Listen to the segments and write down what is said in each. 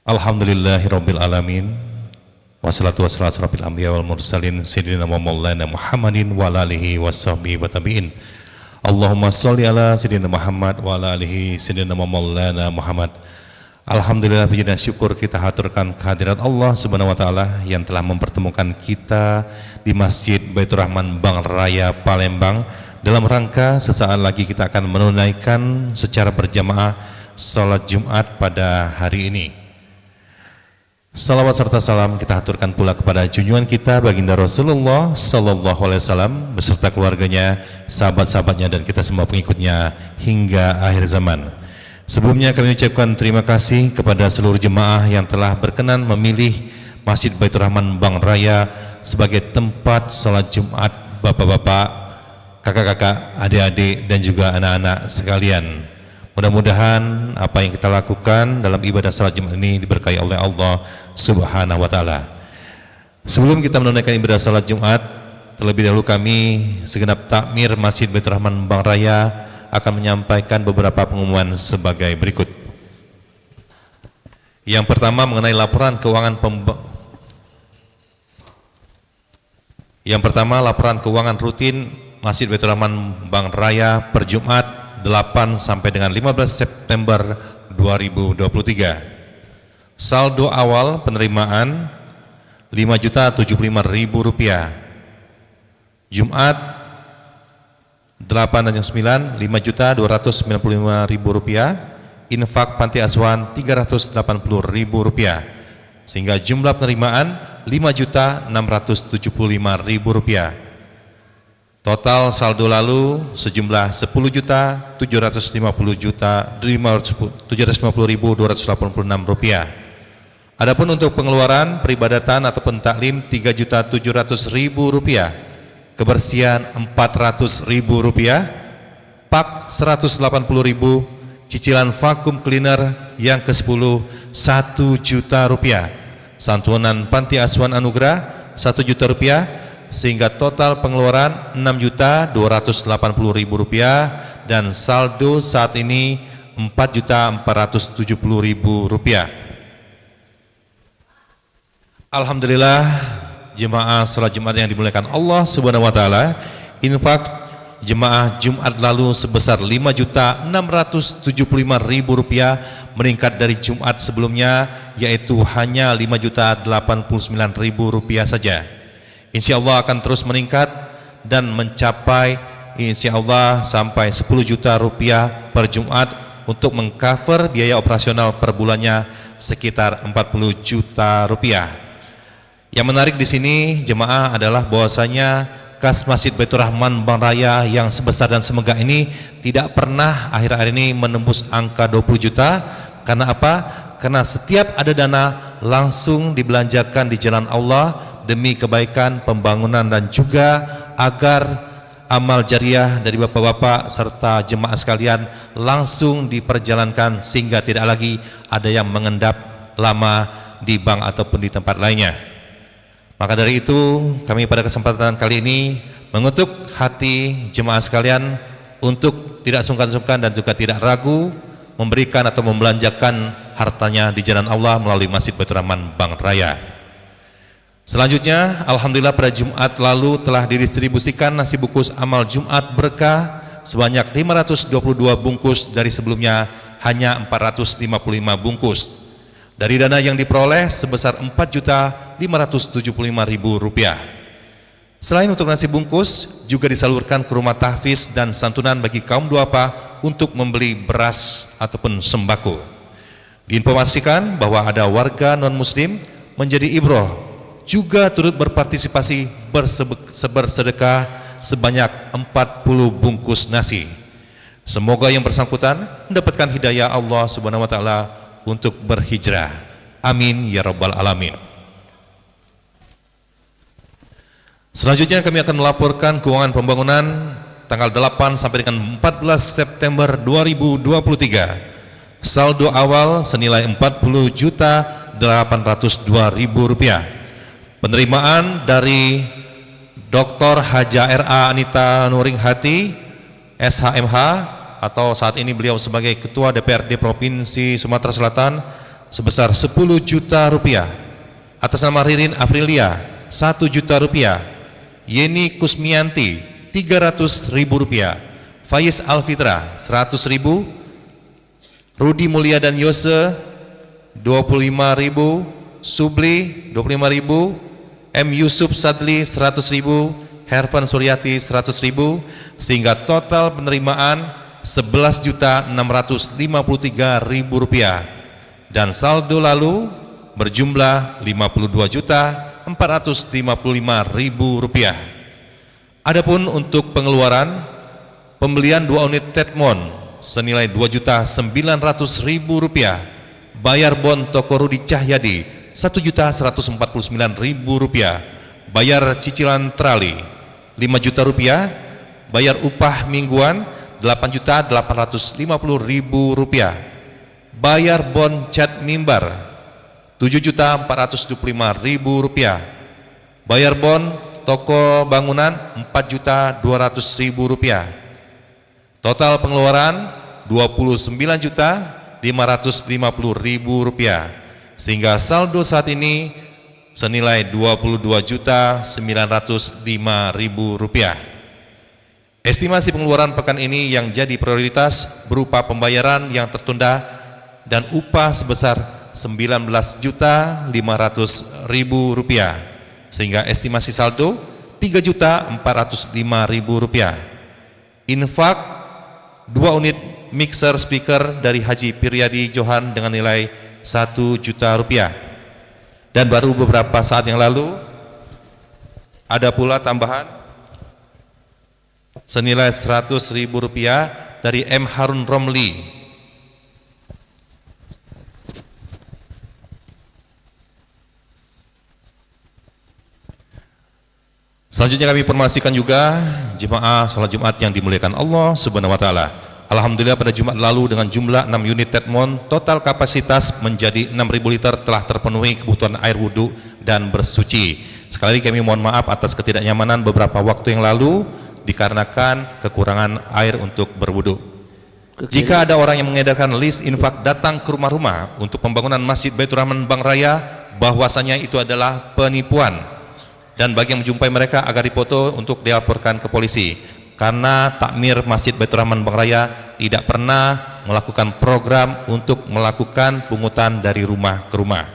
Alhamdulillahirabbil alamin. Wassalatu wassalamu ala rabbil anbiya wal mursalin sayyidina wa maulana Muhammadin wa ala alihi washabbihi wa tabi'in. Allahumma sholli ala sayyidina Muhammad wa ala alihi sayyidina wa maulana Muhammad. Alhamdulillah, puji dan syukur kita haturkan kehadirat Allah Subhanahu wa taala yang telah mempertemukan kita di Masjid Baitur Rahman Bang Raya Palembang dalam rangka sesaat lagi kita akan menunaikan secara berjamaah salat Jumat pada hari ini. Salawat serta salam kita haturkan pula kepada junjungan kita baginda Rasulullah Sallallahu Alaihi Wasallam beserta keluarganya, sahabat-sahabatnya dan kita semua pengikutnya hingga akhir zaman. Sebelumnya kami ucapkan terima kasih kepada seluruh jemaah yang telah berkenan memilih Masjid Baitur Rahman Bang Raya sebagai tempat salat Jumat bapak-bapak, kakak-kakak, adik-adik dan juga anak-anak sekalian. Mudah-mudahan apa yang kita lakukan dalam ibadah salat Jumat ini diberkahi oleh Allah Subhanahu wa taala. Sebelum kita menunaikan ibadah salat Jumat, terlebih dahulu kami segenap takmir Masjid Baitur Rahman Bang Raya akan menyampaikan beberapa pengumuman sebagai berikut. Yang pertama mengenai laporan keuangan laporan keuangan rutin Masjid Baitur Rahman Bang Raya per Jumat 8 sampai dengan 15 September 2023. Saldo awal penerimaan Rp5.075.000. Jumat 8 dan 9 Rp5.295.000. Infak panti asuhan Rp380.000. Sehingga jumlah penerimaan Rp5.675.000. Total saldo lalu sejumlah Rp10.750.286. Adapun untuk pengeluaran peribadatan ataupun taklim Rp3.700.000, kebersihan Rp400.000, pak Rp180.000, cicilan vakum cleaner yang ke-10 Rp1 juta, santunan panti asuhan anugerah Rp1 juta, sehingga total pengeluaran Rp6.280.000 dan saldo saat ini Rp4.470.000. Alhamdulillah, jemaah salat Jumat yang dimuliakan Allah Subhanahu wa taala, infak jemaah Jumat lalu sebesar Rp5.675.000 meningkat dari Jumat sebelumnya, yaitu hanya Rp5.089.000 saja. Insya Allah akan terus meningkat dan mencapai insya Allah sampai Rp10 juta per Jumat untuk mengcover biaya operasional per bulannya sekitar Rp40 juta. Yang menarik di sini jemaah adalah bahwasanya kas Masjid Baitur Rahman Bang Raya yang sebesar dan semegah ini tidak pernah akhir-akhir ini menembus angka 20 juta. Karena apa? Karena setiap ada dana langsung dibelanjakan di jalan Allah demi kebaikan pembangunan dan juga agar amal jariah dari bapak-bapak serta jemaah sekalian langsung diperjalankan sehingga tidak lagi ada yang mengendap lama di bank ataupun di tempat lainnya. Maka dari itu kami pada kesempatan kali ini mengutuk hati jemaah sekalian untuk tidak sungkan-sungkan dan juga tidak ragu memberikan atau membelanjakan hartanya di jalan Allah melalui Masjid Baitur Rahman Bang Raya. Selanjutnya, alhamdulillah pada Jumat lalu telah didistribusikan nasi bungkus amal Jumat berkah sebanyak 522 bungkus dari sebelumnya hanya 455 bungkus. Dari dana yang diperoleh sebesar Rp4.575.000. Selain untuk nasi bungkus, juga disalurkan ke rumah tahfiz dan santunan bagi kaum duafa untuk membeli beras ataupun sembako. Diinformasikan bahwa ada warga non-muslim menjadi ibroh juga turut berpartisipasi bersedekah sebanyak 40 bungkus nasi. Semoga yang bersangkutan mendapatkan hidayah Allah Subhanahu wa taala untuk berhijrah. Amin ya rabbal alamin. Selanjutnya kami akan melaporkan keuangan pembangunan tanggal 8 sampai dengan 14 September 2023. Saldo awal senilai Rp40.802.000. Penerimaan dari Dr. Haja R.A. Anita Nuringhati, SHMH, atau saat ini beliau sebagai Ketua DPRD Provinsi Sumatera Selatan sebesar 10 juta rupiah. Atas nama Ririn Aprilia 1 juta rupiah. Yeni Kusmianti 300.000 rupiah. Faiz Alfitra 100.000. Rudi Mulia dan Yose 25.000. Subli 25.000. M Yusuf Sadli 100.000. Hervan Suryati 100.000, sehingga total penerimaan 11.653.000 rupiah, dan saldo lalu berjumlah 52.455.000 rupiah. Adapun untuk pengeluaran, pembelian 2 unit Tetmon senilai 2.900.000 rupiah, bayar bon toko Rudi Cahyadi 1.149.000 rupiah, bayar cicilan trali 5 juta rupiah, bayar upah mingguan 8.850.000 rupiah, bayar bon cat mimbar 7.425.000 rupiah, bayar bon toko bangunan 4.200.000 rupiah. Total pengeluaran 29.550.000 rupiah, sehingga saldo saat ini senilai 22.905.000 rupiah. Estimasi pengeluaran pekan ini yang jadi prioritas berupa pembayaran yang tertunda dan upah sebesar 19.500.000 rupiah, sehingga estimasi saldo 3.405.000 rupiah. Infak 2 unit mixer speaker dari Haji Piryadi Johan dengan nilai 1 juta rupiah. Dan baru beberapa saat yang lalu ada pula tambahan senilai 100.000 rupiah dari M Harun Romli. Selanjutnya kami informasikan juga jemaah salat Jumat yang dimuliakan Allah Subhanahu wa taala. Alhamdulillah pada Jumat lalu dengan jumlah 6 unit Tetmon, total kapasitas menjadi 6.000 liter telah terpenuhi kebutuhan air wudhu dan bersuci. Sekali lagi kami mohon maaf atas ketidaknyamanan beberapa waktu yang lalu dikarenakan kekurangan air untuk berwudhu. Jika ada orang yang mengedarkan list infak datang ke rumah-rumah untuk pembangunan Masjid Baitur Rahman Bank Raya, bahwasanya itu adalah penipuan, dan bagi yang menjumpai mereka agar dipoto untuk dilaporkan ke polisi. Karena takmir Masjid Baitur Rahman Bank Raya tidak pernah melakukan program untuk melakukan pungutan dari rumah ke rumah.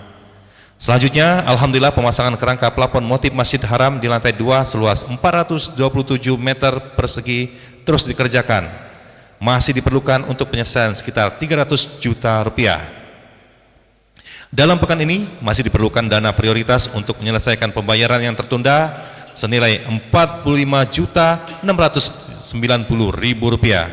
Selanjutnya, alhamdulillah pemasangan kerangka plafon motif Masjid Haram di lantai 2 seluas 427 meter persegi terus dikerjakan. Masih diperlukan untuk penyelesaian sekitar 300 juta rupiah. Dalam pekan ini masih diperlukan dana prioritas untuk menyelesaikan pembayaran yang tertunda senilai 45.690.000 rupiah.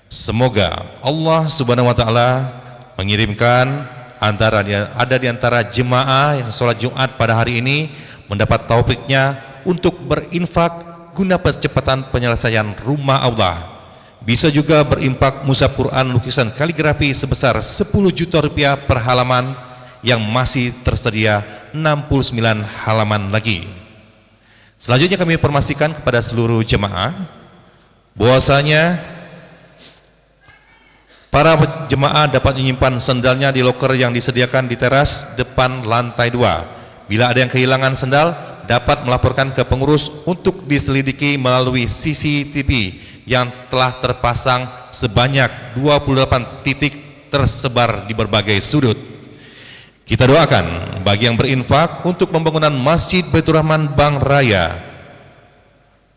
Semoga Allah Subhanahu wa taala mengirimkan ada di antara jemaah yang sholat Jumat pada hari ini mendapat taufiknya untuk berinfak guna percepatan penyelesaian rumah Allah. Bisa juga berinfak mushaf Quran lukisan kaligrafi sebesar 10 juta rupiah per halaman yang masih tersedia 69 halaman lagi. Selanjutnya kami informasikan kepada seluruh jemaah bahwasanya para jemaah dapat menyimpan sendalnya di loker yang disediakan di teras depan lantai 2. Bila ada yang kehilangan sendal, dapat melaporkan ke pengurus untuk diselidiki melalui CCTV yang telah terpasang sebanyak 28 titik tersebar di berbagai sudut. Kita doakan bagi yang berinfak untuk pembangunan Masjid Baitur Rahman Bank Raya,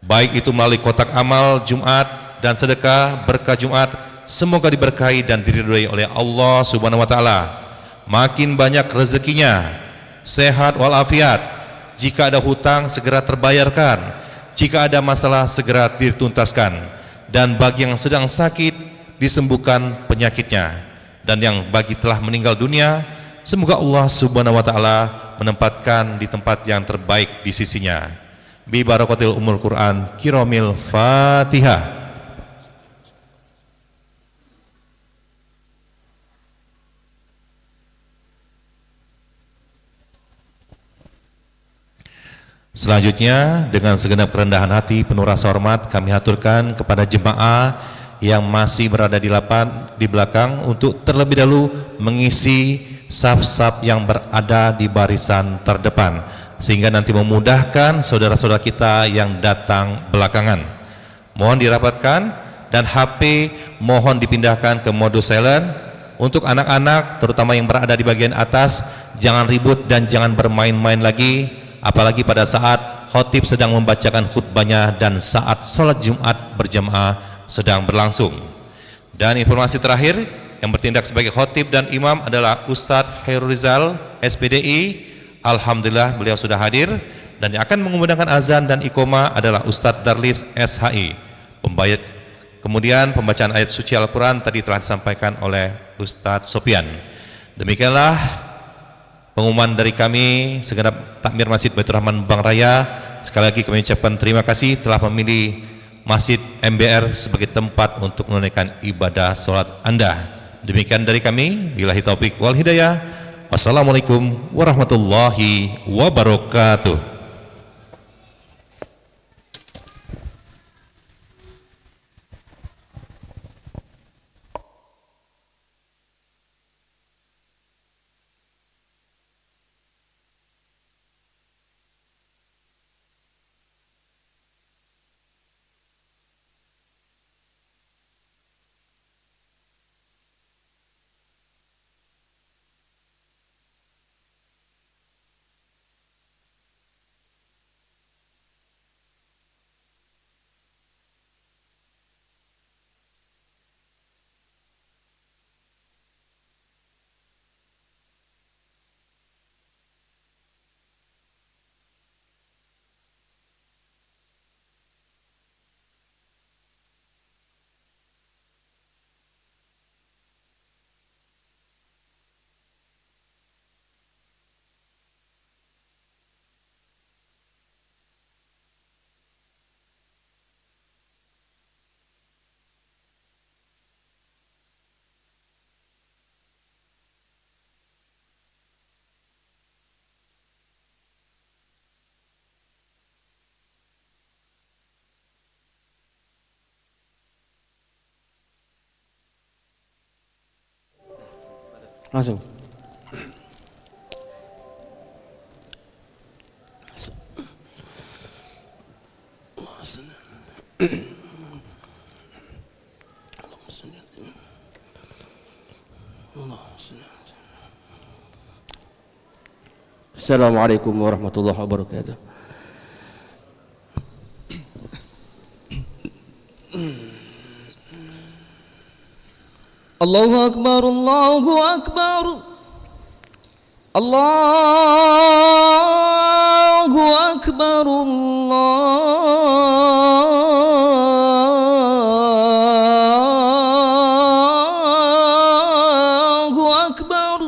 baik itu melalui kotak amal Jumat dan sedekah berkah Jumat, semoga diberkahi dan diridhoi oleh Allah Subhanahu wa taala. Makin banyak rezekinya, sehat walafiat. Jika ada hutang segera terbayarkan, jika ada masalah segera dituntaskan, dan bagi yang sedang sakit disembuhkan penyakitnya, dan yang bagi telah meninggal dunia semoga Allah Subhanahu wa taala menempatkan di tempat yang terbaik di sisinya. Bi barakatil umul Quran kiromil Fatihah. Selanjutnya dengan segenap kerendahan hati penuh rasa hormat kami haturkan kepada jemaah yang masih berada di belakang untuk terlebih dahulu mengisi saf-saf yang berada di barisan terdepan, sehingga nanti memudahkan saudara-saudara kita yang datang belakangan. Mohon dirapatkan dan HP mohon dipindahkan ke mode silent. Untuk anak-anak terutama yang berada di bagian atas, jangan ribut dan jangan bermain-main lagi, apalagi pada saat khotib sedang membacakan khutbahnya dan saat sholat Jumat berjamaah sedang berlangsung. Dan informasi terakhir, yang bertindak sebagai khotib dan imam adalah Ustadz Khairul Rizal SPDI. Alhamdulillah beliau sudah hadir, dan yang akan mengumandangkan azan dan iqomah adalah Ustadz Darlis SHI. Kemudian pembacaan ayat suci Al-Quran tadi telah disampaikan oleh Ustadz Sofyan. Demikianlah pengumuman dari kami segenap takmir Masjid Baitur Rahman Bank Raya. Sekali lagi kami ucapkan terima kasih telah memilih Masjid MBR sebagai tempat untuk menunaikan ibadah sholat Anda. Demikian dari kami, billahi taufik wal hidayah. Wassalamualaikum warahmatullahi wabarakatuh. Langsung. Assalamualaikum warahmatullahi wabarakatuh. Allahu Akbar, Allahu Akbar, Allahu Akbar, Allahu Akbar.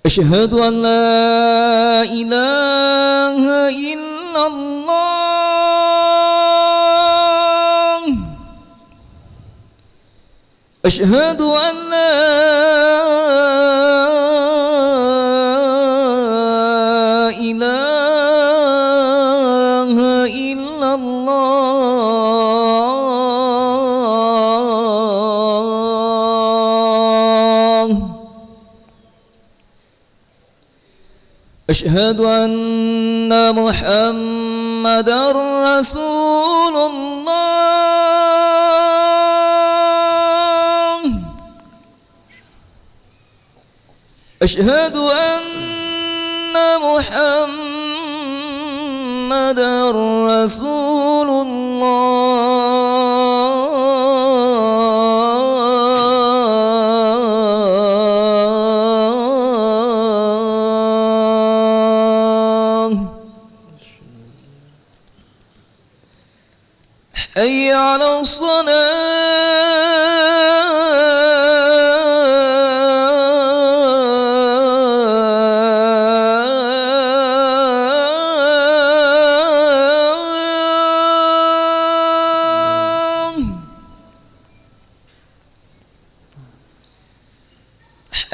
Asyhadu an la ilaha illallah. أشهد أن لا إله إلا الله أشهد أن محمدا رسول الله أشهد أن محمدا رسول الله حي على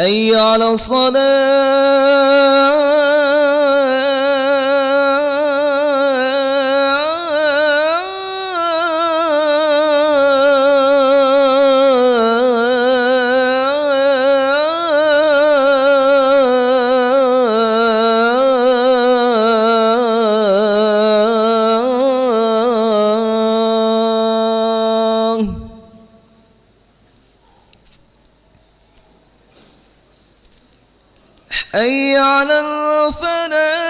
حي على الصلاة حي على الفلاح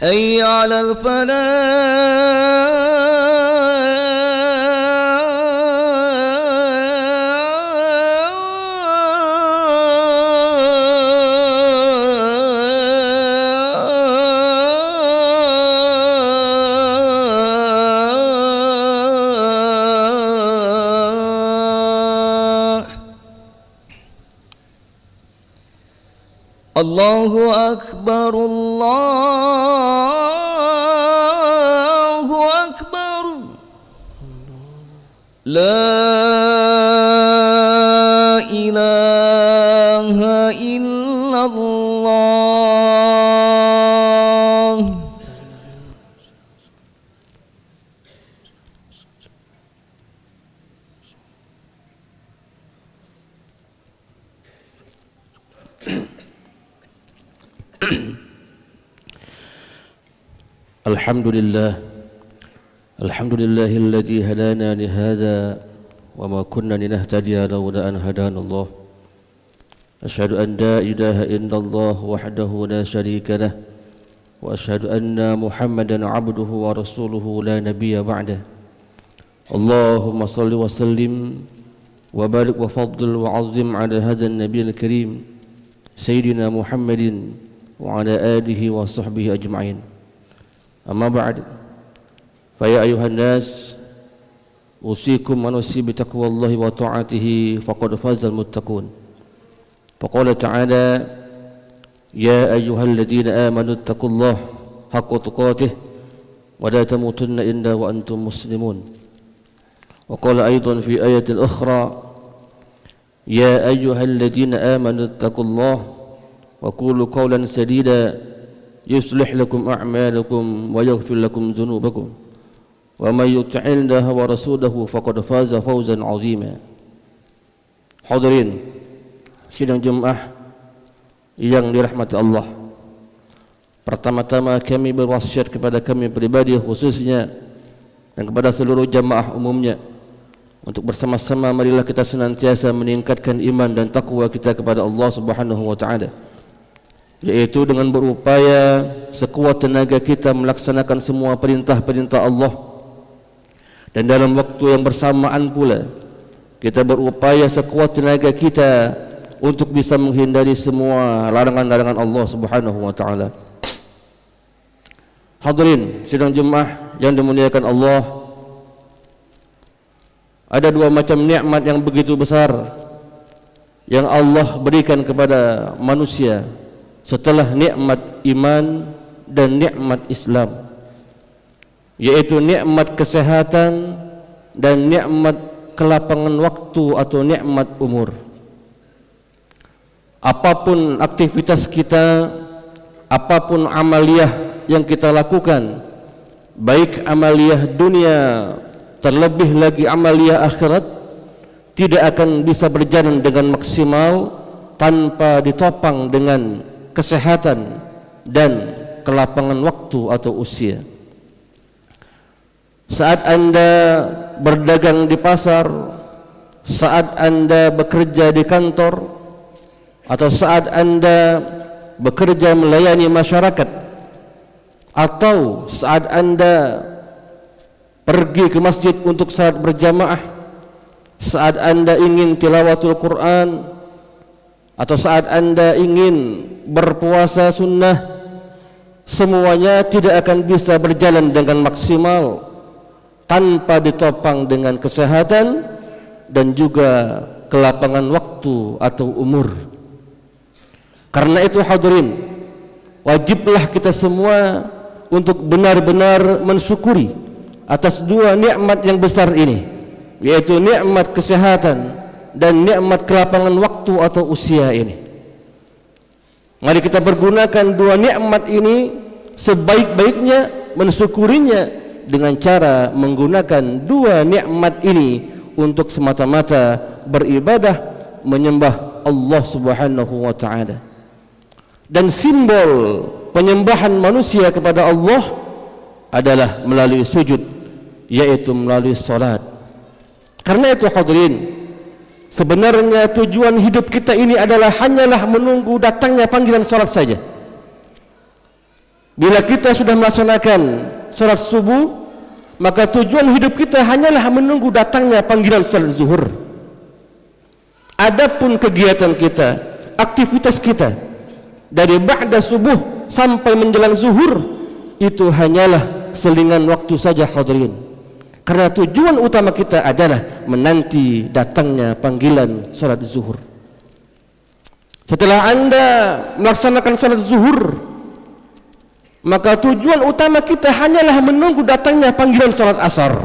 حي على الفلاح الله أكبر الله أكبر لا إله إلا الله الحمد لله الذي هدانا لهذا وما كنا لنهتدي لولا أن هدانا الله أشهد أن لا إله إلا الله وحده لا شريك له وأشهد أن محمدا عبده ورسوله لا نبي بعده اللهم صل وسلم وبارك وفضل وعظم على هذا النبي الكريم سيدنا محمد وعلى آله وصحبه أجمعين أما بعد فيا أيها الناس أوصيكم ونفسي بتقوى الله وطاعته فقد فاز المتقون فقال تعالى يا أيها الذين آمنوا اتقوا الله حق تقاته ولا تموتن إلا وأنتم مسلمون وقال أيضا في آية أخرى يا أيها الذين آمنوا اتقوا الله وقولوا قولا سديدا يصلح لكم أعمالكم ويغفر لكم ذنوبكم ومن يطع الله ورسوله فقد فاز فوزا عظيما. Hadirin sidang Jumat yang dirahmati Allah, pertama-tama kami berwasiat kepada kami pribadi khususnya dan kepada seluruh jamaah umumnya untuk bersama-sama marilah kita senantiasa meningkatkan iman dan takwa kita kepada Allah Subhanahu wa taala, yaitu dengan berupaya sekuat tenaga kita melaksanakan semua perintah-perintah Allah, dan dalam waktu yang bersamaan pula kita berupaya sekuat tenaga kita untuk bisa menghindari semua larangan-larangan Allah Subhanahu wa taala. Hadirin sidang Jumat yang dimuliakan Allah, ada dua macam nikmat yang begitu besar yang Allah berikan kepada manusia setelah nikmat iman dan nikmat Islam, yaitu nikmat kesehatan dan nikmat kelapangan waktu atau nikmat umur. Apapun aktivitas kita, apapun amaliyah yang kita lakukan, baik amaliyah dunia terlebih lagi amaliyah akhirat, tidak akan bisa berjalan dengan maksimal tanpa ditopang dengan kesehatan dan kelapangan waktu atau usia. Saat Anda berdagang di pasar, saat Anda bekerja di kantor, atau saat Anda bekerja melayani masyarakat, atau saat Anda pergi ke masjid untuk salat berjamaah, saat Anda ingin tilawatul Quran, atau saat Anda ingin berpuasa sunnah, semuanya tidak akan bisa berjalan dengan maksimal tanpa ditopang dengan kesehatan dan juga kelapangan waktu atau umur. Karena itu hadirin, wajiblah kita semua untuk benar-benar mensyukuri atas dua nikmat yang besar ini, yaitu nikmat kesehatan dan nikmat kelapangan waktu atau usia ini. Mari kita pergunakan dua nikmat ini sebaik-baiknya, mensyukurinya dengan cara menggunakan dua nikmat ini untuk semata-mata beribadah menyembah Allah Subhanahu wa taala. Dan simbol penyembahan manusia kepada Allah adalah melalui sujud, yaitu melalui salat. Karena itu hadirin, sebenarnya tujuan hidup kita ini adalah hanyalah menunggu datangnya panggilan salat saja. Bila kita sudah melaksanakan salat subuh, maka tujuan hidup kita hanyalah menunggu datangnya panggilan salat zuhur. Adapun kegiatan kita, aktivitas kita dari ba'da subuh sampai menjelang zuhur, itu hanyalah selingan waktu saja hadirin. Karena tujuan utama kita adalah menanti datangnya panggilan salat zuhur. Setelah Anda melaksanakan salat zuhur, maka tujuan utama kita hanyalah menunggu datangnya panggilan salat asar.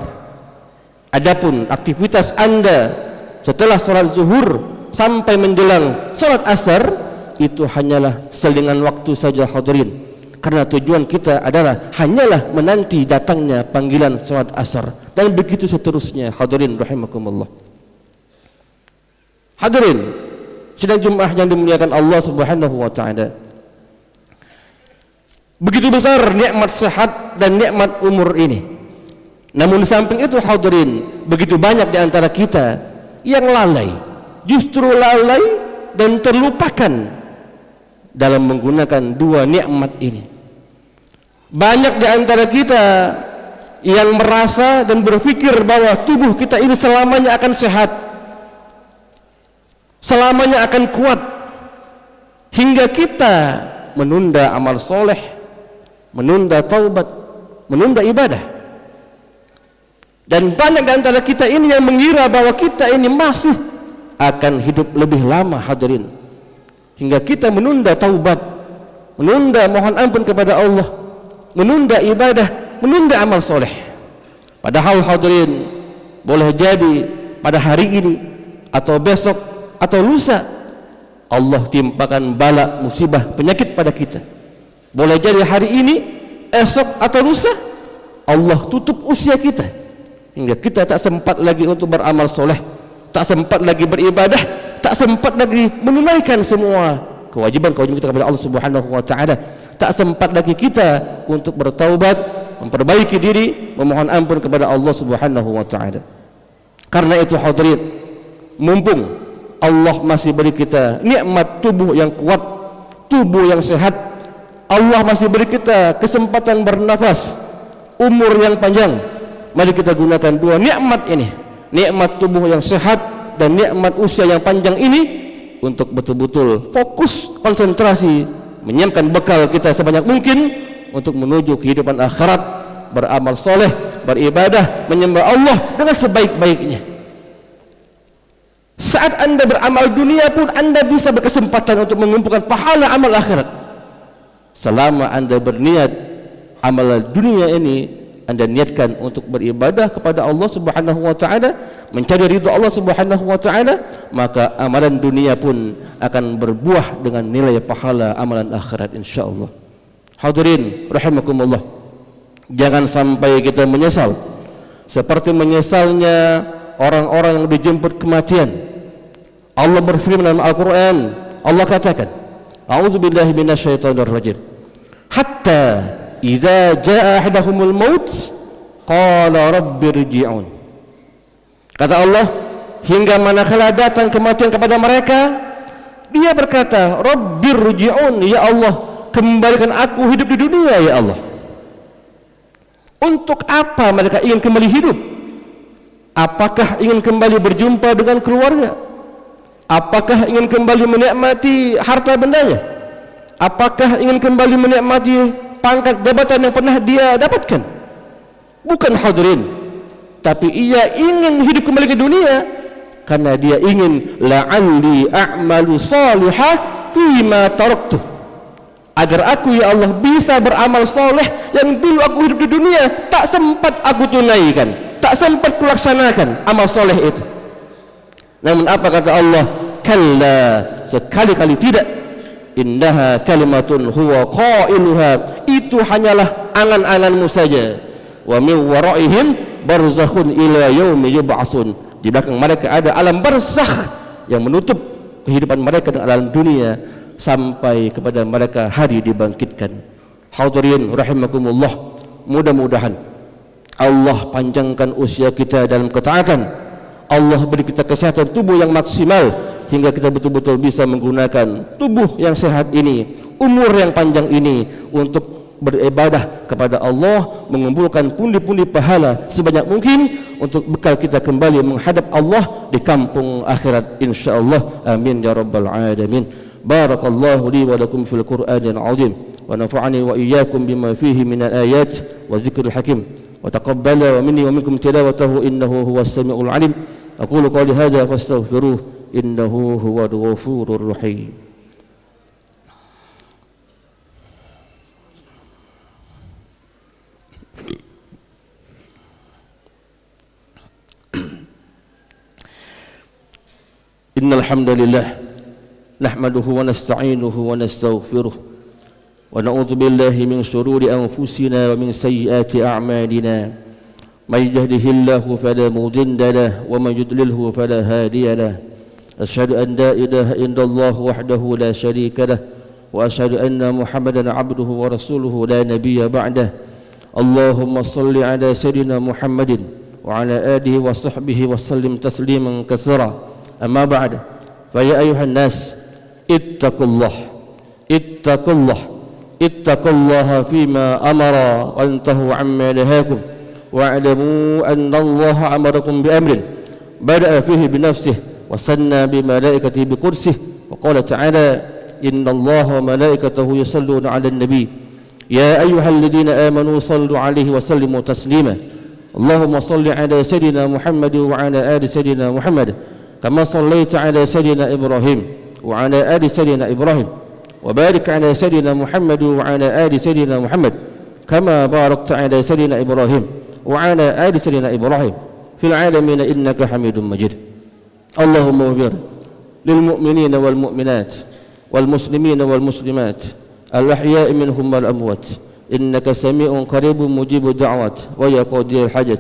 Adapun aktivitas Anda setelah salat zuhur sampai menjelang salat asar, itu hanyalah selingan waktu saja hadirin. Karena tujuan kita adalah hanyalah menanti datangnya panggilan salat asar, dan begitu seterusnya hadirin rahimakumullah. Hadirin sidang Jumat yang dimuliakan Allah Subhanahu wa taala, begitu besar nikmat sehat dan nikmat umur ini. Namun di samping itu hadirin, begitu banyak di antara kita yang lalai, justru lalai dan terlupakan dalam menggunakan dua nikmat ini. Banyak di antara kita yang merasa dan berpikir bahwa tubuh kita ini selamanya akan sehat, selamanya akan kuat, hingga kita menunda amal soleh, menunda taubat, menunda ibadah. Dan banyak di antara kita ini yang mengira bahwa kita ini masih akan hidup lebih lama hadirin, hingga kita menunda taubat, menunda mohon ampun kepada Allah, menunda ibadah, menunda amal soleh. Padahal hadirin, boleh jadi pada hari ini atau besok atau lusa Allah timpakan bala, musibah, penyakit pada kita. Boleh jadi hari ini, esok atau lusa Allah tutup usia kita, hingga kita tak sempat lagi untuk beramal soleh, tak sempat lagi beribadah, tak sempat lagi menunaikan semua kewajiban-kewajiban kita kepada Allah Subhanahu wa taala. Tak sempat lagi kita untuk bertaubat, memperbaiki diri, memohon ampun kepada Allah Subhanahu wa taala. Karena itu hadirin, mumpung Allah masih beri kita nikmat tubuh yang kuat, tubuh yang sehat, Allah masih beri kita kesempatan bernafas, umur yang panjang, mari kita gunakan dua nikmat ini, nikmat tubuh yang sehat dan nikmat usia yang panjang ini, untuk betul-betul fokus, konsentrasi, menyiapkan bekal kita sebanyak mungkin untuk menuju kehidupan akhirat, beramal soleh, beribadah, menyembah Allah dengan sebaik-baiknya. Saat Anda beramal dunia pun Anda bisa berkesempatan untuk mengumpulkan pahala amal akhirat. Selama Anda berniat amal dunia ini Anda niatkan untuk beribadah kepada Allah Subhanahu wa taala, mencari ridha Allah Subhanahu wa taala, maka amalan dunia pun akan berbuah dengan nilai pahala amalan akhirat insyaallah. Hadirin rahimakumullah, jangan sampai kita menyesal seperti menyesalnya orang-orang yang dijemput kematian. Allah berfirman dalam Al-Qur'an, Allah katakan, a'udzubillahi minasyaitonirrajim, hatta idza jaa ahadahumul maut qala rabbirji'un. Kata Allah, hingga manakala datang kematian kepada mereka, dia berkata, rabbirji'un, ya Allah, kembalikan aku hidup di dunia ya Allah. Untuk apa mereka ingin kembali hidup? Apakah ingin kembali berjumpa dengan keluarga? Apakah ingin kembali menikmati harta bendanya? Apakah ingin kembali menikmati pangkat jabatan yang pernah dia dapatkan? Bukan hadirin, tapi ia ingin hidup kembali ke dunia karena dia ingin la'alli a'malu salihah fima taraktu, agar aku ya Allah bisa beramal soleh yang dulu aku hidup di dunia tak sempat aku tunaikan, tak sempat kulaksanakan amal soleh itu. Namun apa kata Allah? Kalla, sekali-kali tidak. Innaha kalimatun huwa qailuha, itu hanyalah angan-anganmu saja. Wa min waraihim barzakhun ila yaumi yub'atsun, Di belakang mereka ada alam barzakh yang menutup kehidupan mereka dengan alam dunia sampai kepada mereka hari dibangkitkan. Hadirin rahimakumullah, mudah-mudahan Allah panjangkan usia kita dalam ketaatan. Allah beri kita kesehatan tubuh yang maksimal hingga kita betul-betul bisa menggunakan tubuh yang sehat ini, umur yang panjang ini untuk beribadah kepada Allah, mengumpulkan pundi-pundi pahala sebanyak mungkin untuk bekal kita kembali menghadap Allah di kampung akhirat insyaallah. Amin ya rabbal alamin. Barakallahu li wa lakum fil Qur'anil azim wa nafa'ani wa iyyakum bima fihi minal ayat wa dzikril hakim wa taqabbala minni wa minkum tilawatahu innahu huwas samiul alim. Aqulu qawli hadza fastaghfiruh innahu huwal ghafurur rahim. Innal hamdalillah nahmaduhu wa nasta'inuhu wa nastaghfiruh wa na'udzu billahi min shururi anfusina wa min sayyiati a'malina. من يهده الله فلا مضل له ومن يضلله فلا هادي له. أشهد أن لا إله إلا الله وحده لا شريك له وأشهد أن محمدا عبده ورسوله لا نبي بعده. اللهم صل على سيدنا محمد وعلى آله وصحبه وسلم تسليما كثيرا. أما بعد فيا أيها الناس اتقوا الله اتقوا الله اتقوا الله فيما أمر وانتهوا عما نهاكم واعلموا أن الله أمركم بأمر بدأ فيه بنفسه وثنى بملائكته بقدسه وقال تعالى إن الله وملائكته يصلون على النبي يا أيها الذين آمنوا صلوا عليه وسلموا تسليما. اللهم صل على سيدنا محمد وعلى آل سيدنا محمد كما صليت على سيدنا إبراهيم وعلى آل سيدنا إبراهيم وبارك على سيدنا محمد وعلى آل سيدنا محمد كما باركت على سيدنا إبراهيم وعلى آل سيدنا إبراهيم في العالمين إنك حميد مجيد. اللهم اغفر للمؤمنين والمؤمنات والمسلمين والمسلمات الأحياء منهم والأموات إنك سميع قريب مجيب الدعوات ويا قاضي الحاجة.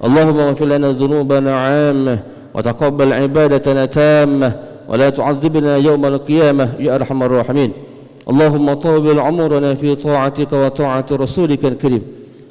اللهم اغفر لنا ذنوبنا عامة وتقبل عبادتنا تامة ولا تعذبنا يوم القيامة يا أرحم الراحمين. اللهم طول عمرنا في طاعتك وطاعة رسولك الكريم.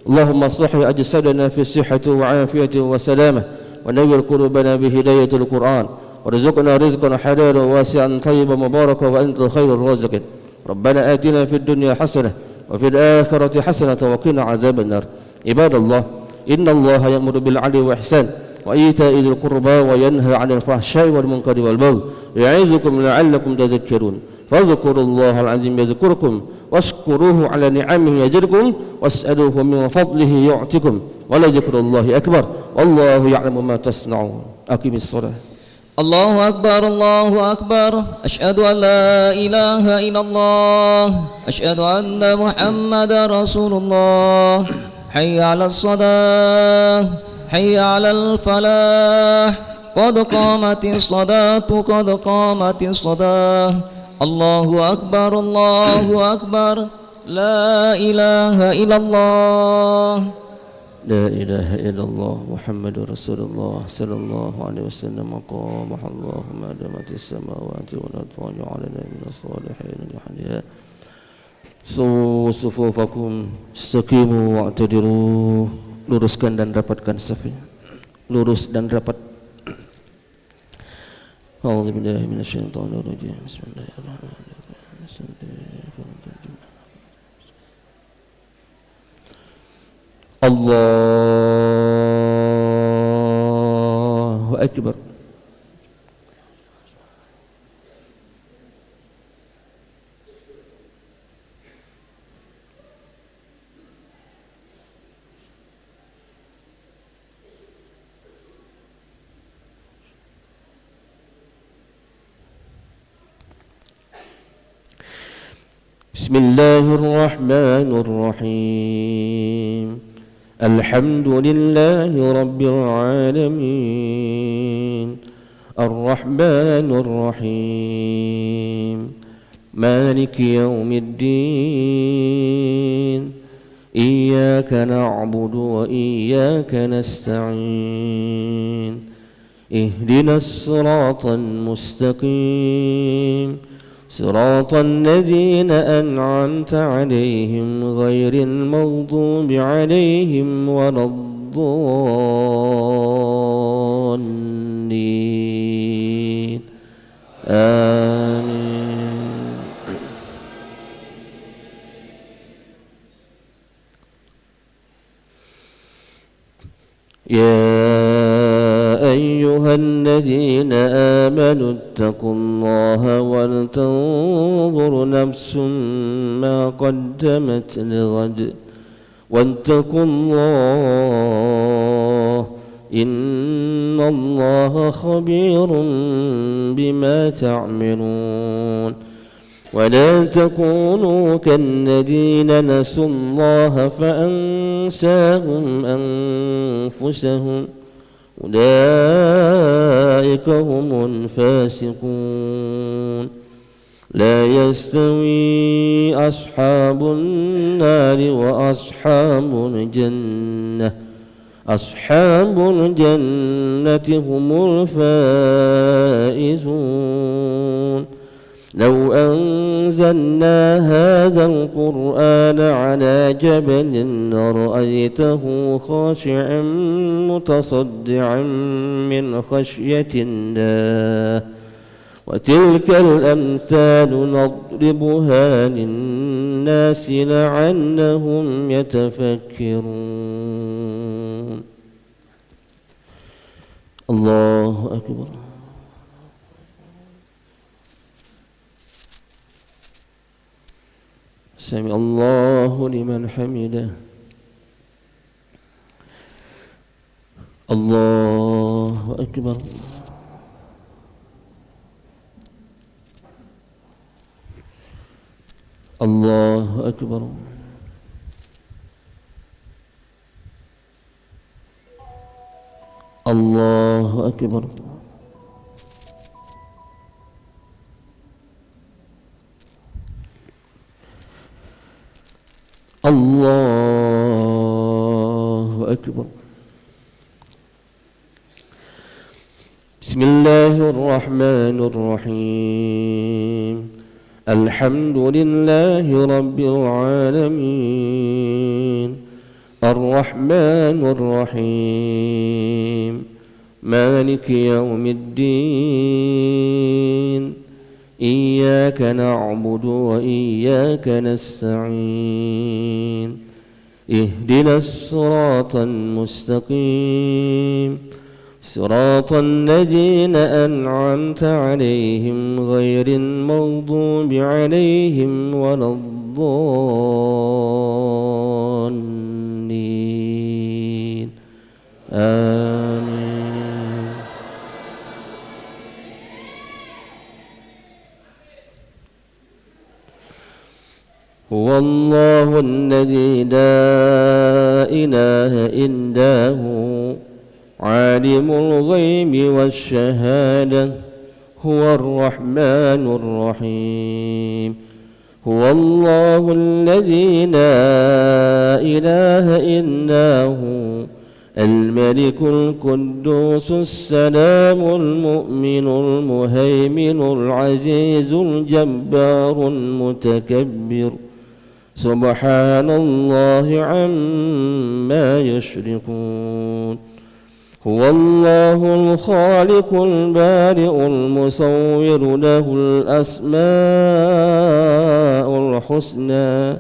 اللهم صح أجسادنا في صحة وعافية وسلامة ونور قلوبنا بهداية القرآن وارزقنا رزقا حلالا واسعا طيبا مباركا وأنت خير الرازقين. ربنا آتنا في الدنيا حسنة وفي الآخرة حسنة وقنا عذاب النار. عباد الله إن الله يأمر بالعدل والإحسان وإيتاء ذي القربى وينهى عن الفحشاء والمنكر والبغي يعظكم لعلكم تذكرون. فاذكروا الله العظيم يذكركم واشكروه على نعمه يزدكم واسألوه من فضله يعطكم ولذكر الله أكبر والله يعلم ما تصنعون. أقم الصلاة. الله أكبر الله أكبر. أشهد أن لا إله إلا الله. أشهد أن محمد رسول الله. حي على الصلاة حي على الفلاح قد قامت الصلاة قد قامت الصلاة. الله أكبر الله أكبر. لا إله إلا الله. لا إله إلا الله محمد رسول الله صلى الله عليه وسلم. قامح الله ما دامت السماوات والأرض وجعلنا من الصالحين الأحياء. صووا صفوفكم استقيموا واعتدلوا. Luruskan dan rapatkan safnya. Lurus dan rapat. A'udzu billahi minasyaitonir rajim. Bismillahirrahmanirrahim. Allahu akbar. بسم الله الرحمن الرحيم. الحمد لله رب العالمين. الرحمن الرحيم. مالك يوم الدين. إياك نعبد وإياك نستعين. اهدنا الصراط المستقيم صراط الذين أنعمت عليهم غير المغضوب عليهم ولا الضالين آمين. يا أيها الذين آمنوا اتقوا الله ولتنظر نفس ما قدمت لغد واتقوا الله إن الله خبير بما تعملون ولا تكونوا كالذين نسوا الله فأنساهم أنفسهم أولئك هم الفاسقون لا يستوي أصحاب النار وأصحاب الجنة أصحاب الجنة هم الفائزون لو أنزلنا هذا القرآن على جبل لرأيته خاشعا متصدعا من خشية الله وتلك الأمثال نضربها للناس لعلهم يتفكرون. الله أكبر. سمع الله لمن حمده. الله أكبر. الله أكبر. الله أكبر. الله أكبر. بسم الله الرحمن الرحيم الحمد لله رب العالمين الرحمن الرحيم مالك يوم الدين إياك نعبد وإياك نستعين اهدنا الصراط المستقيم صراط الذين أنعمت عليهم غير المغضوب عليهم ولا الضالين آمين. هو الله الذي لا إله إلا هو عالم الغيب والشهادة هو الرحمن الرحيم هو الله الذي لا إله إلا هو الملك القدوس السلام المؤمن المهيمن العزيز الجبار المتكبر سبحان الله عما يشركون هو الله الخالق البارئ المصور له الأسماء الحسنى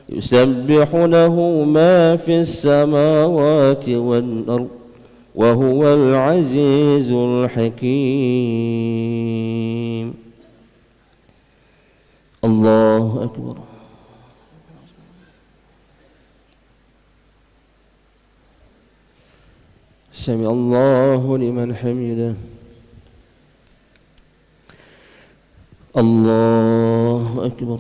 يسبح له ما في السماوات والأرض وهو العزيز الحكيم. الله أكبر. سمع الله لمن حمده. الله أكبر.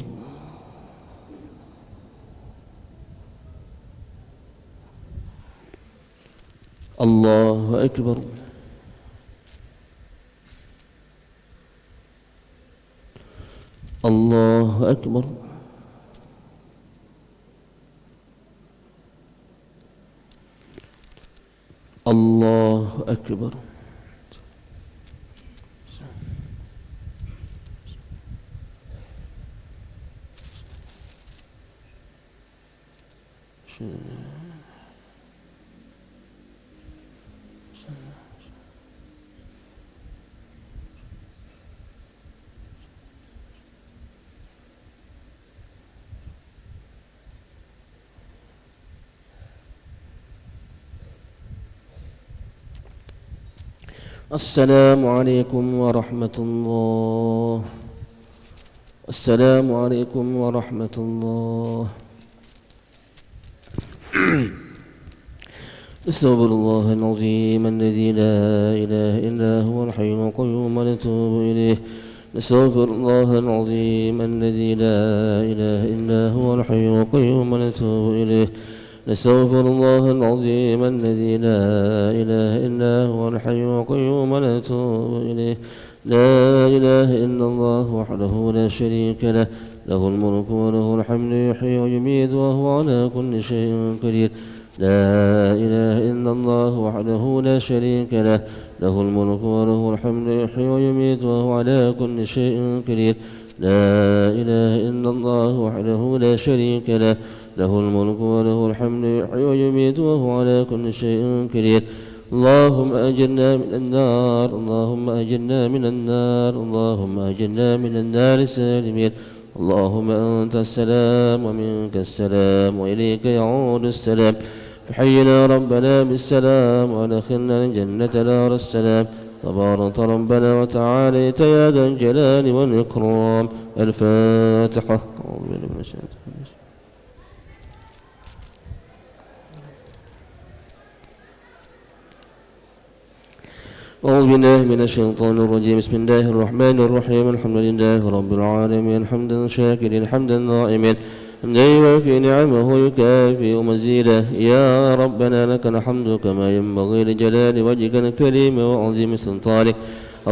الله أكبر. الله أكبر. الله أكبر. السلام عليكم ورحمة الله. السلام عليكم ورحمة الله. نستغفر الله العظيم الذي لا إله إلا هو الحي القيوم ونتوب إليه. نستغفر الله العظيم الذي لا إله إلا هو الحي القيوم ونتوب إليه. نستغفر الله العظيم الذي لا إله إلا هو الحي القيوم ونتوب إليه. لا إله إلا الله وحده لا شريك له، له الملك وله الحمد يحيي ويميت وهو على كل شيء قدير. لا إله إلا الله وحده لا شريك له، له الملك وله الحمد يحيي ويميت وهو على كل شيء قدير. لا إله إلا الله وحده لا شريك له، له الملك وله الحمد يحيي ويميت وهو على كل شيء قدير. اللهم أجرنا من النار، اللهم أجرنا من النار، اللهم أجرنا من النار سالمين. اللهم أنت السلام ومنك السلام وإليك يعود السلام. فحينا ربنا بالسلام وأدخلنا الجنة دار السلام. تبارك ربنا وتعاليت يا ذا الجلال والإكرام. الفاتحة. أعوذ بالله من الشيطان الرجيم. أعوذ بالله من الشيطان الرجيم. بسم الله الرحمن الرحيم. الحمد لله رب العالمين حمدا شاكرا حمدا نائما حمدا يوافي نعمه يكافئ مزيدا. يا ربنا لك الحمد كما ينبغي لجلال وجهك الكريم وعظيم سلطانك.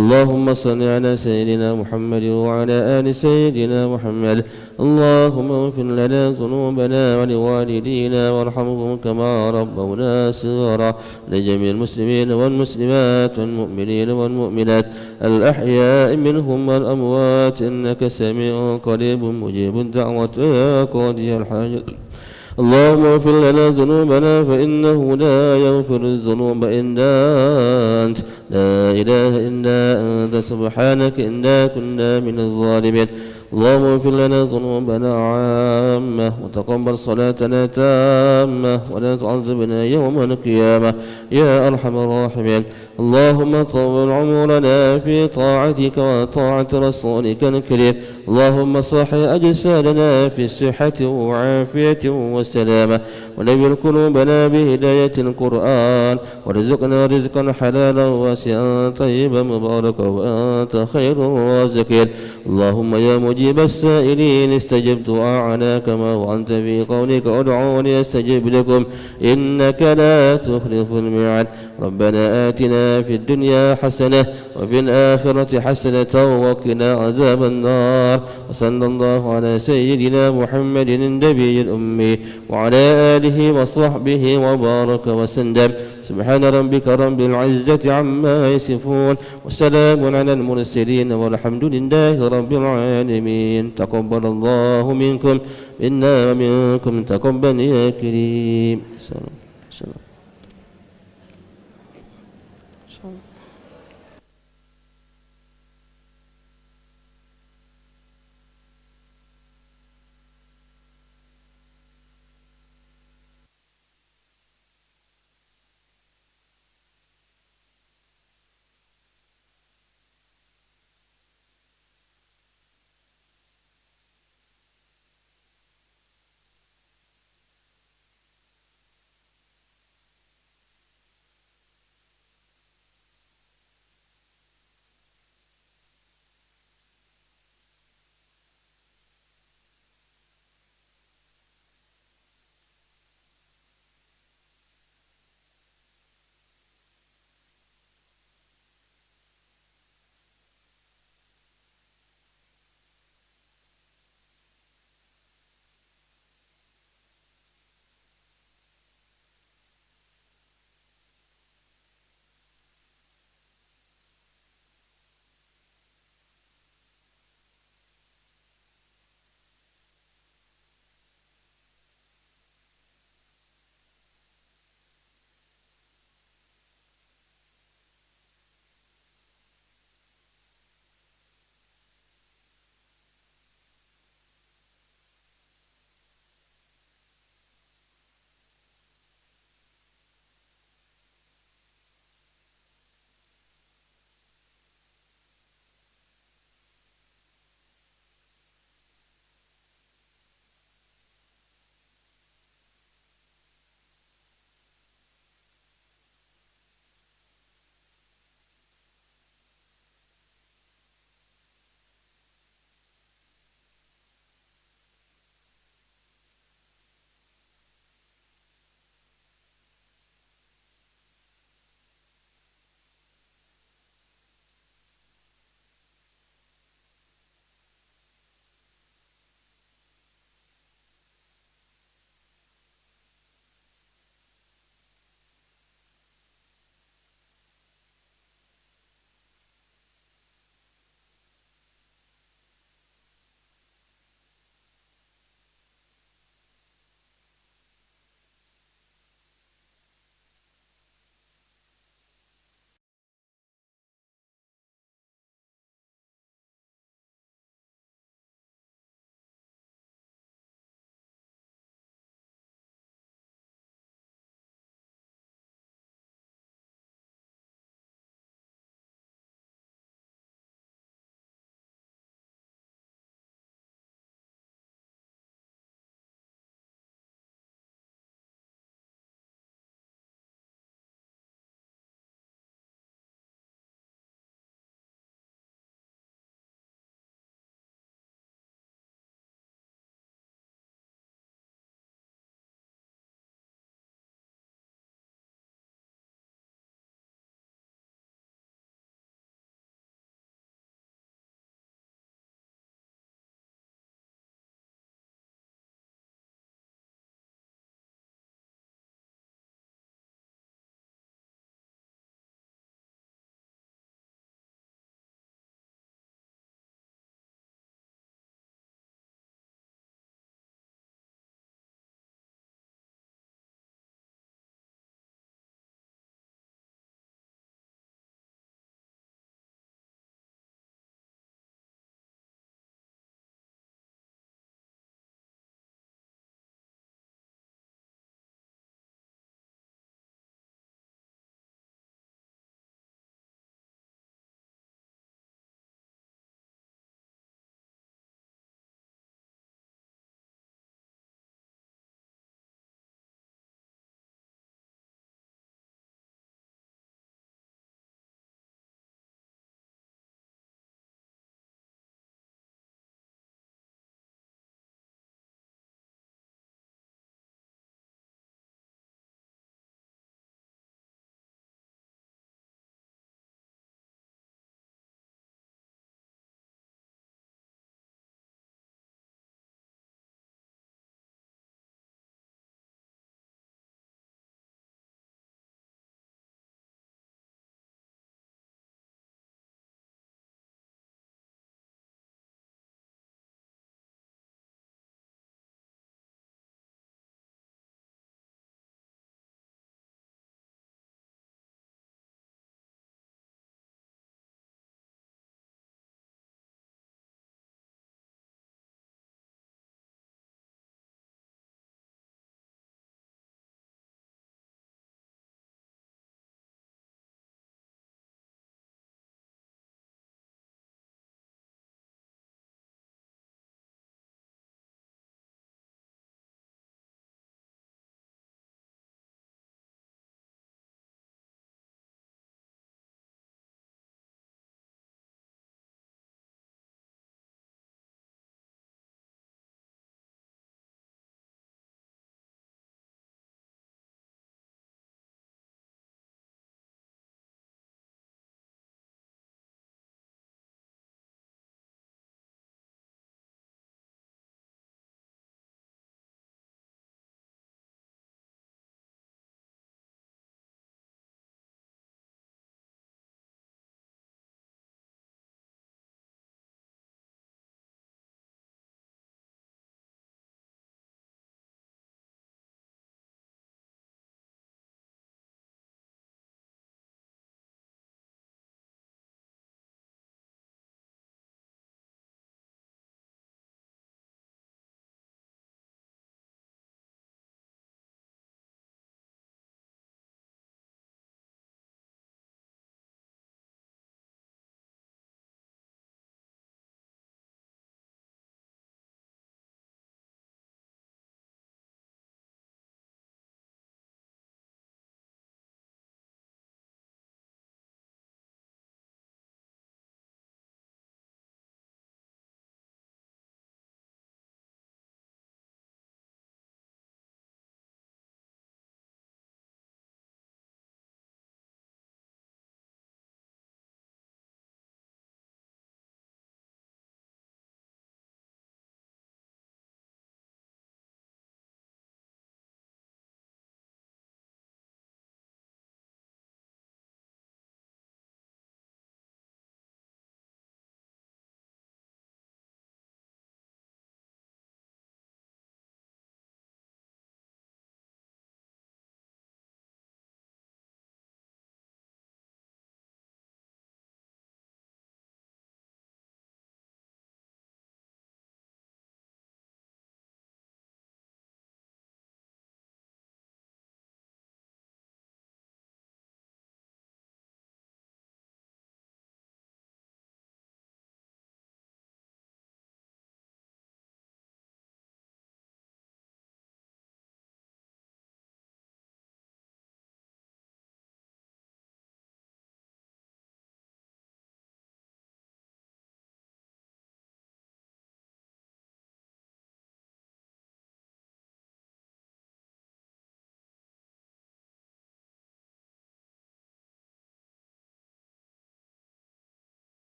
اللهم صل على سيدنا محمد وعلى آل سيدنا محمد. اللهم اغفر لنا ذنوبنا ولوالدينا وارحمهم كما ربونا صغارا. لجميع المسلمين والمسلمات والمؤمنين والمؤمنات الأحياء منهم والأموات إنك سميع قريب مجيب الدعوة يا قاضي الحاجة. اللهم اغفر لنا ذنوبنا فإنه لا يغفر الذنوب إلا أنت. لا إله إلا أنت سبحانك إنا كنا من الظالمين. اللهم اغفر لنا ذنوبنا عامة وتقبل صلاتنا تامة ولا تعذبنا يوم القيامة يا أرحم الراحمين. اللهم طول عمرنا في طاعتك وطاعة رسولك الكريم. اللهم صح أجسادنا في صحة وعافية وسلامة ونبل قلوبنا بهداية القرآن ورزقنا رزقا حلالا واسعا طيبا مباركا وأنت خير الرازقين. اللهم يا مجيب السائلين استجب دعاءنا كما وأنت في قولك ادعوني استجب لكم إنك لا تخلف الميعاد. ربنا آتنا في الدنيا حسنة وفي الآخرة حسنة وقنا عذاب النار. وصلى الله على سيدنا محمد النبي الأمي وعلى آله وصحبه وبارك وسلم. سبحان ربك رب العزة عما يصفون وسلام على المرسلين والحمد لله رب العالمين. تقبل الله منكم منا ومنكم تقبل يا كريم. سلام.